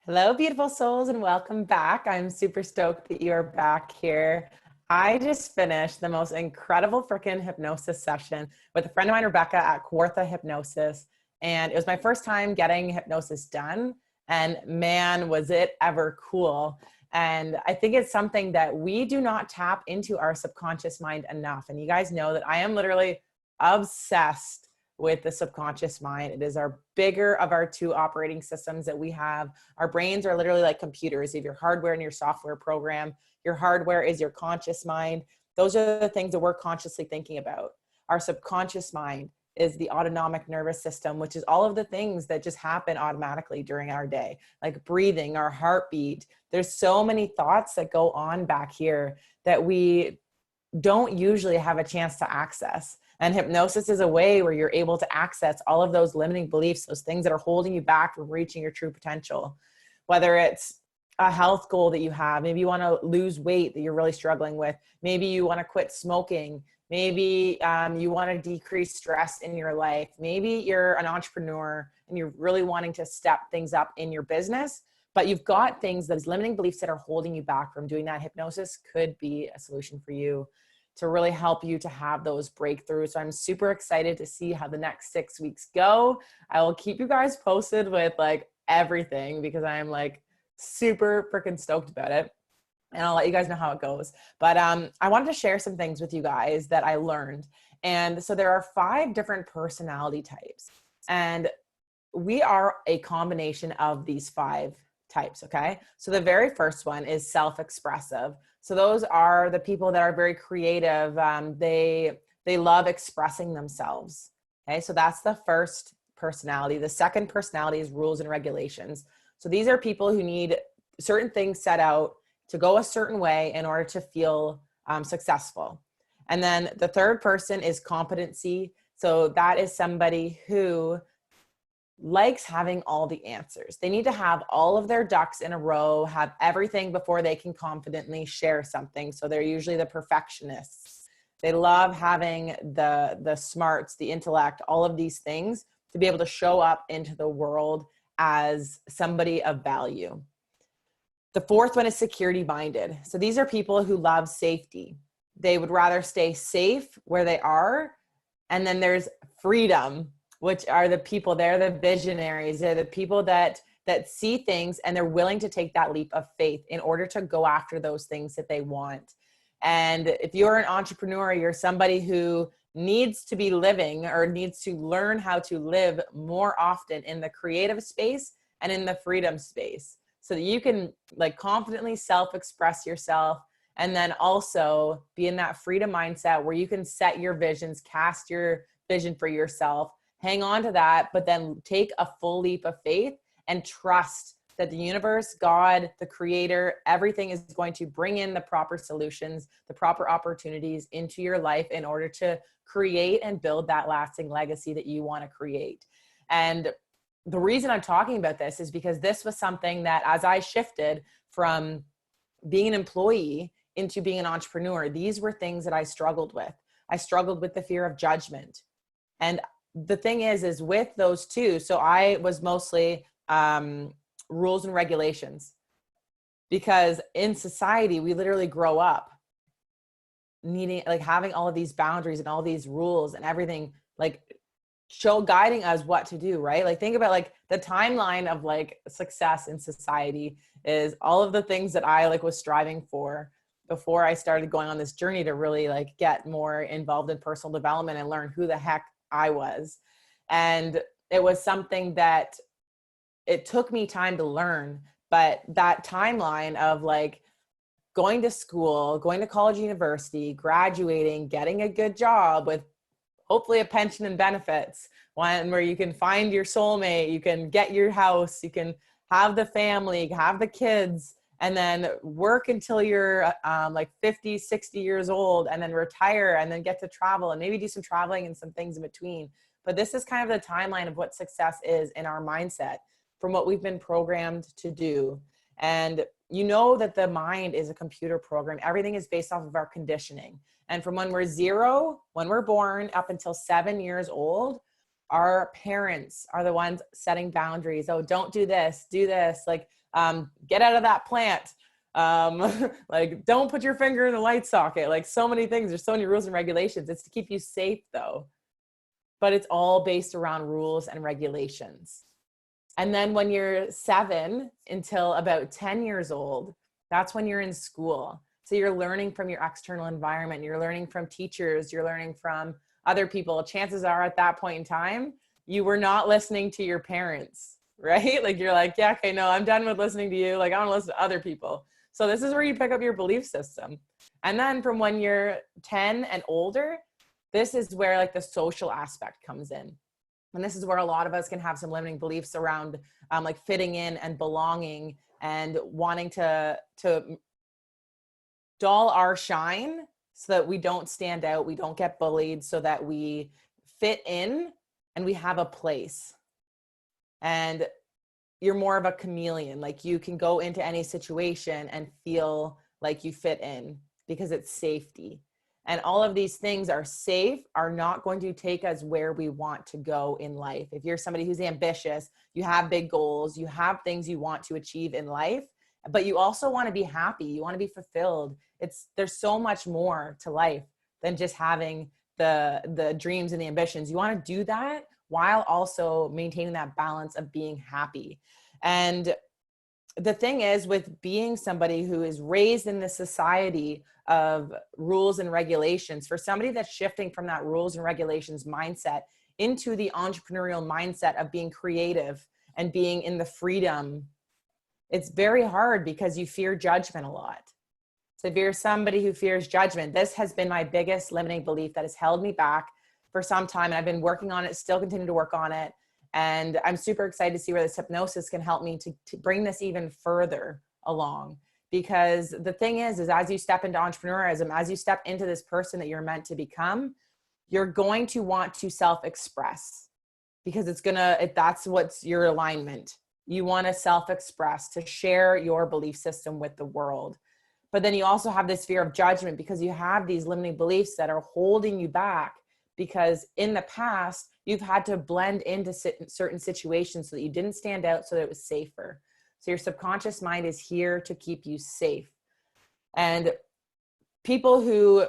Hello, beautiful souls, and welcome back. I'm super stoked that you are back here. I just finished the most incredible freaking hypnosis session with a friend of mine, Rebecca, at Kawartha Hypnosis. And it was my first time getting hypnosis done. And man, was it ever cool. And I think it's something that we do not tap into our subconscious mind enough. And you guys know that I am literally obsessed with the subconscious mind. It is our bigger of our two operating systems that we have. Our brains are literally like computers. You have your hardware and your software program. Your hardware is your conscious mind. Those are the things that we're consciously thinking about. Our subconscious mind is the autonomic nervous system, which is all of the things that just happen automatically during our day, like breathing, our heartbeat. There's so many thoughts that go on back here that we don't usually have a chance to access. And hypnosis is a way where you're able to access all of those limiting beliefs, those things that are holding you back from reaching your true potential. Whether it's a health goal that you have, maybe you want to lose weight that you're really struggling with, maybe you want to quit smoking, maybe you want to decrease stress in your life, maybe you're an entrepreneur and you're really wanting to step things up in your business, but you've got things, those limiting beliefs that are holding you back from doing that. Hypnosis could be a solution for you to really help you to have those breakthroughs. So I'm super excited to see how the next 6 weeks go. I will keep you guys posted with like everything because I'm like super freaking stoked about it. And I'll let you guys know how it goes. But I wanted to share some things with you guys that I learned. And so there are 5 different personality types. And we are a combination of these 5 types, okay? So the very first one is self-expressive. So those are the people that are very creative. They love expressing themselves, okay? So that's the first personality. The second personality is rules and regulations. So these are people who need certain things set out to go a certain way in order to feel successful. And then the third person is competency. So that is somebody who likes having all the answers. They need to have all of their ducks in a row, have everything before they can confidently share something. So they're usually the perfectionists. They love having the smarts, the intellect, all of these things to be able to show up into the world as somebody of value. The fourth one is security minded. So these are people who love safety. They would rather stay safe where they are. And then there's freedom, which are the people, they're the visionaries. They're the people that see things and they're willing to take that leap of faith in order to go after those things that they want. And if you're an entrepreneur, you're somebody who needs to be living or needs to learn how to live more often in the creative space and in the freedom space so that you can like confidently self-express yourself and then also be in that freedom mindset where you can set your visions, cast your vision for yourself, hang on to that, but then take a full leap of faith and trust that the universe, God, the creator, everything is going to bring in the proper solutions, the proper opportunities into your life in order to create and build that lasting legacy that you want to create. And the reason I'm talking about this is because this was something that as I shifted from being an employee into being an entrepreneur, these were things that I struggled with. I struggled with the fear of judgment. And the thing is with those two, so I was mostly rules and regulations because in society, we literally grow up needing, like having all of these boundaries and all these rules and everything, like guiding us what to do, right? Like think about like the timeline of like success in society is all of the things that I like was striving for before I started going on this journey to really like get more involved in personal development and learn who the heck I was. And it was something that it took me time to learn, but that timeline of like going to school, going to college, university, graduating, getting a good job with hopefully a pension and benefits, one where you can find your soulmate, you can get your house, you can have the family, have the kids, and then work until you're like 50, 60 years old and then retire and then get to travel and maybe do some traveling and some things in between. But this is kind of the timeline of what success is in our mindset from what we've been programmed to do. And you know that the mind is a computer program. Everything is based off of our conditioning. And from when we're 0, when we're born, up until 7 years old, Our parents are the ones setting boundaries. Oh, don't do this, do this. Like, get out of that plant. Like, don't put your finger in the light socket. Like, so many things. There's so many rules and regulations. It's to keep you safe though. But it's all based around rules and regulations. And then when you're 7 until about 10 years old, that's when you're in school. So you're learning from your external environment. You're learning from teachers. You're learning from other people. Chances are at that point in time, you were not listening to your parents, right? Like, you're like, yeah, okay, no, I'm done with listening to you. Like, I want to listen to other people. So this is where you pick up your belief system. And then from when you're 10 and older, this is where like the social aspect comes in. And this is where a lot of us can have some limiting beliefs around like fitting in and belonging and wanting to dull our shine so that we don't stand out, we don't get bullied, so that we fit in and we have a place. And you're more of a chameleon. Like, you can go into any situation and feel like you fit in because it's safety. And all of these things are safe, are not going to take us where we want to go in life. If you're somebody who's ambitious, you have big goals, you have things you want to achieve in life, but you also want to be happy, you want to be fulfilled. There's so much more to life than just having the dreams and the ambitions. You want to do that while also maintaining that balance of being happy. And the thing is, with being somebody who is raised in this society of rules and regulations, for somebody that's shifting from that rules and regulations mindset into the entrepreneurial mindset of being creative and being in the freedom, it's very hard because you fear judgment a lot. So if you're somebody who fears judgment, this has been my biggest limiting belief that has held me back for some time. And I've been working on it, still continue to work on it. And I'm super excited to see where this hypnosis can help me to bring this even further along. Because the thing is as you step into entrepreneurism, as you step into this person that you're meant to become, you're going to want to self-express, because that's what's your alignment. You want to self-express, to share your belief system with the world. But then you also have this fear of judgment because you have these limiting beliefs that are holding you back, because in the past, you've had to blend into certain situations so that you didn't stand out, so that it was safer. So your subconscious mind is here to keep you safe. And people who,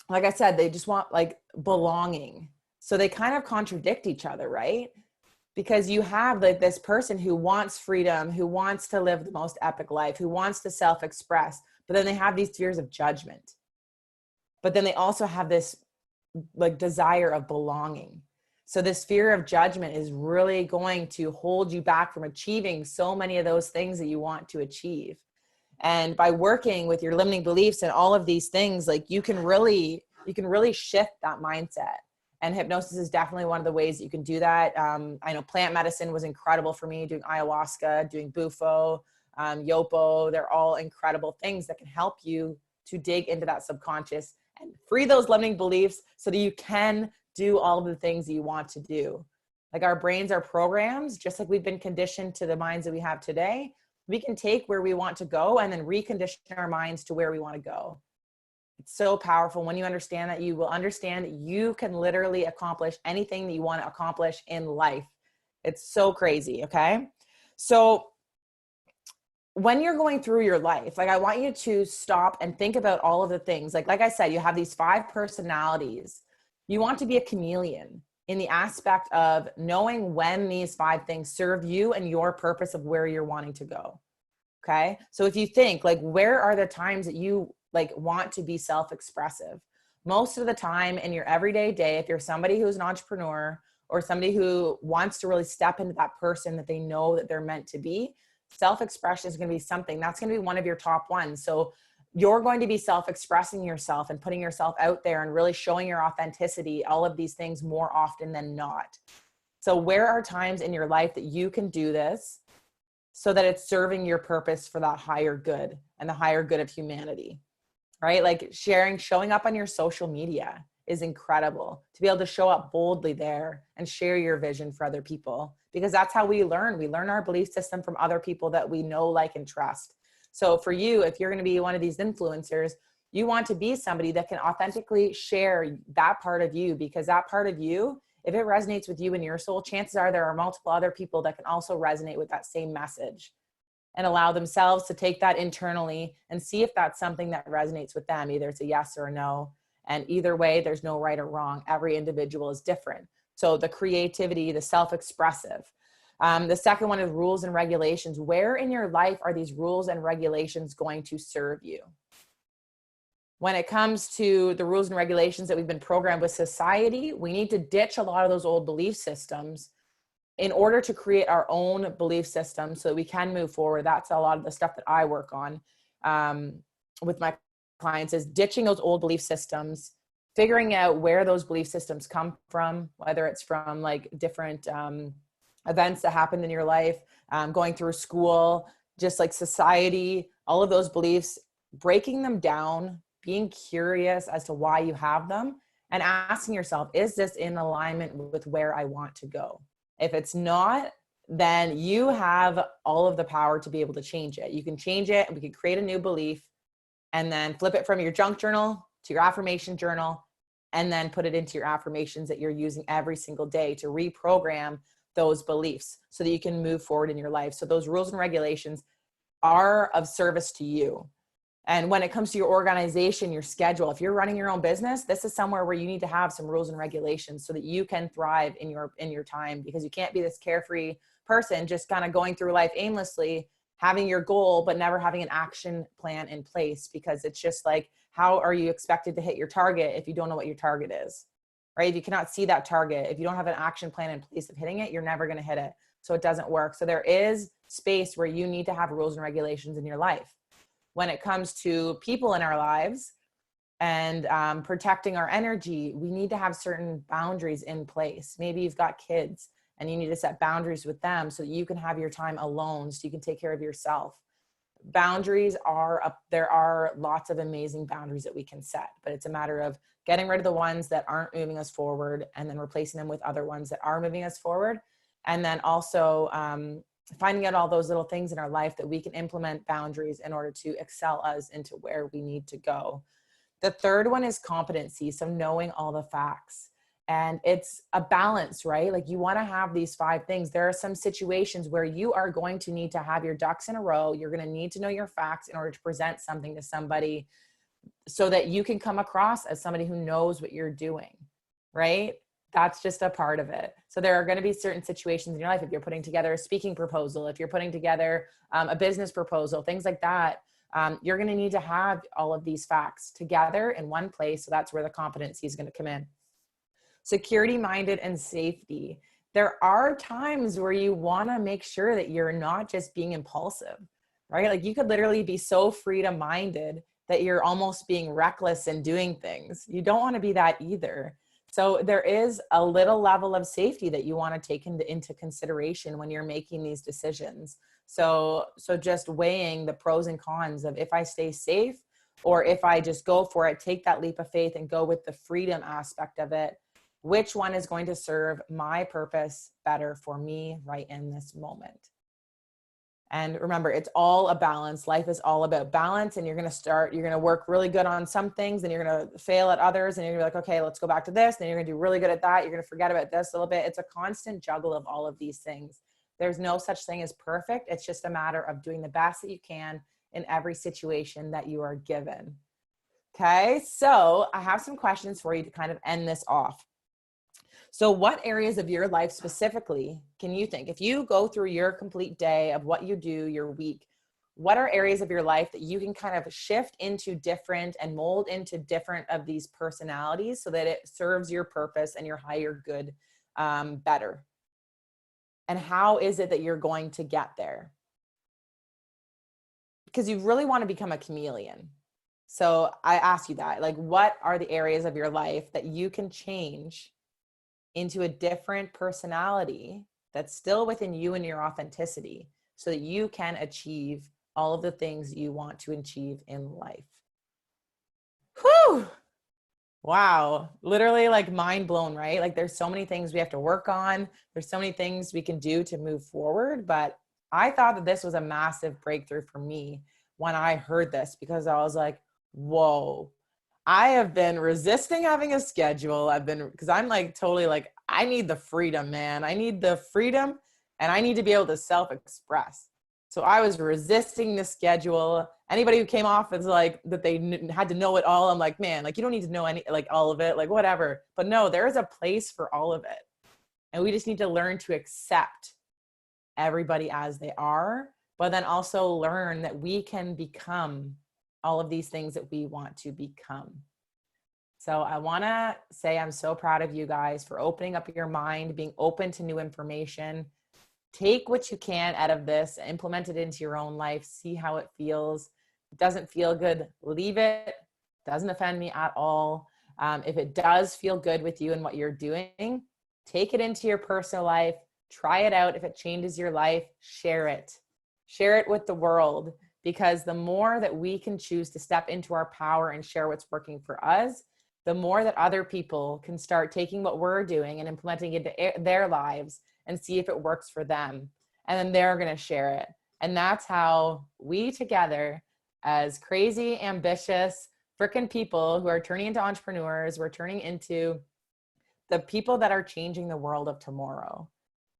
like I said, they just want like belonging. So they kind of contradict each other, right? Because you have like this person who wants freedom, who wants to live the most epic life, who wants to self-express, but then they have these fears of judgment. But then they also have this like desire of belonging. So this fear of judgment is really going to hold you back from achieving so many of those things that you want to achieve. And by working with your limiting beliefs and all of these things, like you can really shift that mindset. And hypnosis is definitely one of the ways that you can do that. I know plant medicine was incredible for me, doing ayahuasca, doing bufo, yopo. They're all incredible things that can help you to dig into that subconscious and free those limiting beliefs so that you can do all of the things that you want to do. Like, our brains are programs, just like we've been conditioned to the minds that we have today. We can take where we want to go and then recondition our minds to where we want to go. It's so powerful. When you understand that, you will understand that you can literally accomplish anything that you want to accomplish in life. It's so crazy. Okay. So when you're going through your life, like, I want you to stop and think about all of the things. Like I said, you have these 5 personalities. You want to be a chameleon in the aspect of knowing when these 5 things serve you and your purpose of where you're wanting to go. Okay. So if you think like, where are the times that you like want to be self-expressive? Most of the time in your everyday day, if you're somebody who's an entrepreneur or somebody who wants to really step into that person that they know that they're meant to be, self-expression is going to be something that's going to be one of your top ones. So you're going to be self-expressing yourself and putting yourself out there and really showing your authenticity, all of these things, more often than not. So where are times in your life that you can do this so that it's serving your purpose for that higher good and the higher good of humanity, right? Like showing up on your social media is incredible, to be able to show up boldly there and share your vision for other people, because that's how we learn. We learn our belief system from other people that we know, like, and trust. So for you, if you're going to be one of these influencers, you want to be somebody that can authentically share that part of you, because that part of you if it resonates with you and your soul, chances are there are multiple other people that can also resonate with that same message and allow themselves to take that internally and see if that's something that resonates with them. Either it's a yes or a no. And either way, there's no right or wrong. Every individual is different. So the creativity, the self-expressive. The second one is rules and regulations. Where in your life are these rules and regulations going to serve you? When it comes to the rules and regulations that we've been programmed with society, we need to ditch a lot of those old belief systems in order to create our own belief system so that we can move forward. That's a lot of the stuff that I work on with my clients, is ditching those old belief systems, figuring out where those belief systems come from, whether it's from like different events that happened in your life, going through school, just like society, all of those beliefs, breaking them down, being curious as to why you have them, and asking yourself, is this in alignment with where I want to go? If it's not, then you have all of the power to be able to change it. You can change it, and we can create a new belief and then flip it from your junk journal to your affirmation journal, and then put it into your affirmations that you're using every single day to reprogram those beliefs so that you can move forward in your life. So those rules and regulations are of service to you. And when it comes to your organization, your schedule, if you're running your own business, this is somewhere where you need to have some rules and regulations so that you can thrive in your time, because you can't be this carefree person just kind of going through life aimlessly, having your goal, but never having an action plan in place, because it's just like, how are you expected to hit your target if you don't know what your target is, right? If you cannot see that target, if you don't have an action plan in place of hitting it, you're never going to hit it. So it doesn't work. So there is space where you need to have rules and regulations in your life. When it comes to people in our lives and protecting our energy, we need to have certain boundaries in place. Maybe you've got kids and you need to set boundaries with them so that you can have your time alone, so you can take care of yourself. Boundaries are up. There are lots of amazing boundaries that we can set, but it's a matter of getting rid of the ones that aren't moving us forward and then replacing them with other ones that are moving us forward. And then also finding out all those little things in our life that we can implement boundaries in order to excel us into where we need to go. The third one is competency. So knowing all the facts. And it's a balance, right? Like you want to have these 5 things. There are some situations where you are going to need to have your ducks in a row. You're going to need to know your facts in order to present something to somebody so that you can come across as somebody who knows what you're doing, right? That's just a part of it. So there are going to be certain situations in your life, if you're putting together a speaking proposal, if you're putting together a business proposal, things like that, you're going to need to have all of these facts together in one place. So that's where the competency is going to come in. Security-minded and safety. There are times where you want to make sure that you're not just being impulsive, right? Like you could literally be so freedom-minded that you're almost being reckless and doing things. You don't want to be that either. So there is a little level of safety that you want to take into consideration when you're making these decisions. So just weighing the pros and cons of, if I stay safe or if I just go for it, take that leap of faith and go with the freedom aspect of it, which one is going to serve my purpose better for me right in this moment? And remember, it's all a balance. Life is all about balance. And you're going to work really good on some things, and you're going to fail at others. And you're going to be like, okay, let's go back to this. Then you're going to do really good at that. You're going to forget about this a little bit. It's a constant juggle of all of these things. There's no such thing as perfect. It's just a matter of doing the best that you can in every situation that you are given. Okay. So I have some questions for you to kind of end this off. So what areas of your life specifically can you think, if you go through your complete day of what you do, your week, what are areas of your life that you can kind of shift into different and mold into different of these personalities so that it serves your purpose and your higher good better? And how is it that you're going to get there? Because you really want to become a chameleon. So I ask you that, like, what are the areas of your life that you can change into a different personality that's still within you and your authenticity so that you can achieve all of the things you want to achieve in life? Whew. Wow. Literally like mind blown, right? Like there's so many things we have to work on. There's so many things we can do to move forward. But I thought that this was a massive breakthrough for me when I heard this, because I was like, whoa, I have been resisting having a schedule. Because I'm like totally like, I need the freedom, man. I need the freedom and I need to be able to self-express. So I was resisting the schedule. Anybody who came off as like that they had to know it all, I'm like, man, like you don't need to know any, like all of it, like whatever. But no, there is a place for all of it. And we just need to learn to accept everybody as they are, but then also learn that we can become all of these things that we want to become. So I want to say I'm so proud of you guys for opening up your mind, being open to new information. Take what you can out of this, implement it into your own life, see how it feels. If it doesn't feel good, leave it. Doesn't offend me at all. If it does feel good with you and what you're doing, take it into your personal life, try it out. If it changes your life, share it. Share it with the world, because the more that we can choose to step into our power and share what's working for us, the more that other people can start taking what we're doing and implementing it into their lives and see if it works for them. And then they're going to share it. And that's how we together, as crazy, ambitious, freaking people who are turning into entrepreneurs, we're turning into the people that are changing the world of tomorrow.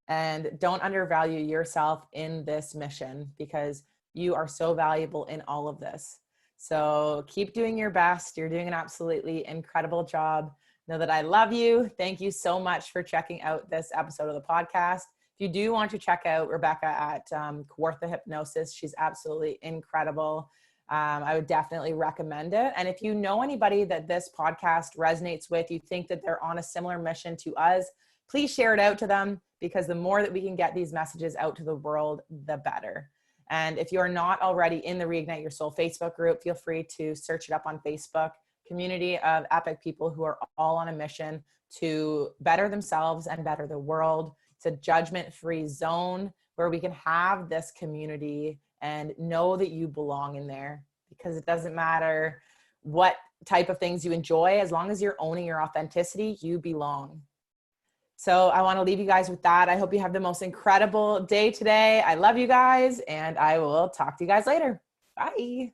And don't undervalue yourself in this mission, because you are so valuable in all of this. So keep doing your best. You're doing an absolutely incredible job. Know that I love you. Thank you so much for checking out this episode of the podcast. If you do want to check out Rebecca at Kawartha Hypnosis, she's absolutely incredible. I would definitely recommend it. And if you know anybody that this podcast resonates with, you think that they're on a similar mission to us, please share it out to them, because the more that we can get these messages out to the world, the better. And if you're not already in the Reignite Your Soul Facebook group, feel free to search it up on Facebook. Community of epic people who are all on a mission to better themselves and better the world. It's a judgment-free zone where we can have this community and know that you belong in there, because it doesn't matter what type of things you enjoy. As long as you're owning your authenticity, you belong. So I want to leave you guys with that. I hope you have the most incredible day today. I love you guys, and I will talk to you guys later. Bye.